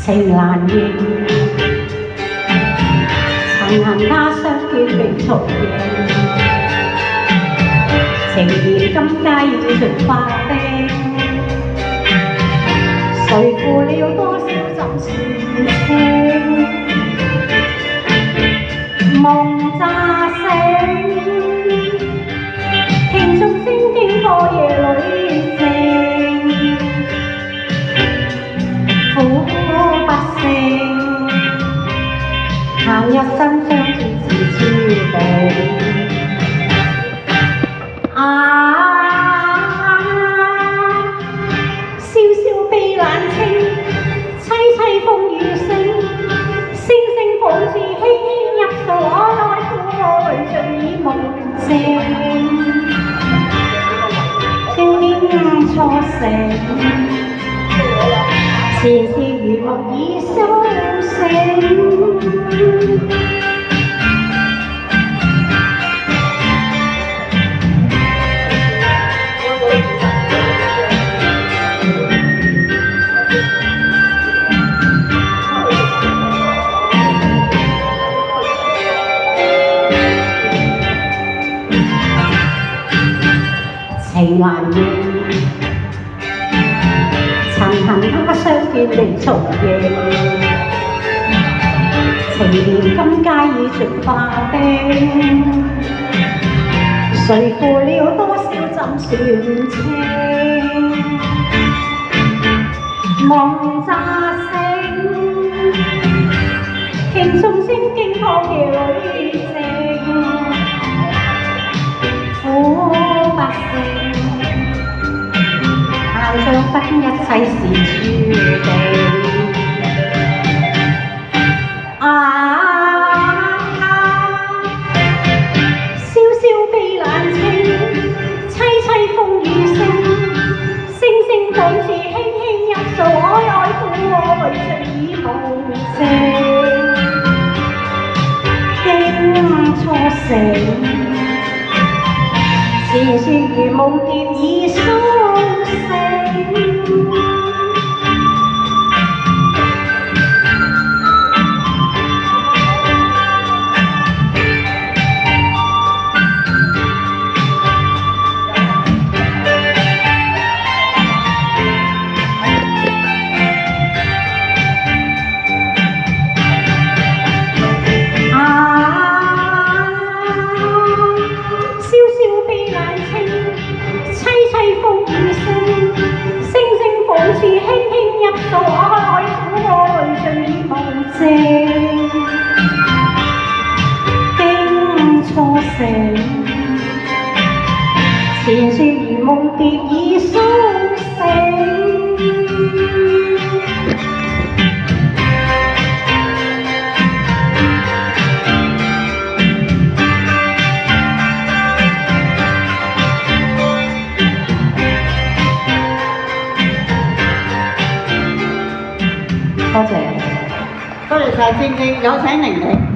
情難言，曾恨他相見並重現，情義今皆已盡化冰，誰負了多少怎算清？夢乍醒，聽鐘聲經過夜裏靜，苦不勝，閒日生相見是注定。蕭蕭悲冷清，淒淒風雨聲，星星仿似輕輕入數，我內苦我淚盡已夢靜。經初醒，前事如夢已蘇醒。情難言，曾恨他相見並重現，情義今皆已盡化冰，誰負了多少怎算清？夢乍醒，聽鐘聲經過夜裏靜，苦不勝。相分一切是注定。蕭蕭悲冷清，淒淒風雨聲，星星仿似輕輕入數，我內苦我淚盡已夢醒。經初醒，前事如夢蝶已蘇醒。似輕輕入數，我內苦我淚盡已夢靜。經初醒，前事如夢蝶已蘇醒。多謝，多謝晒，正正有請玲玲。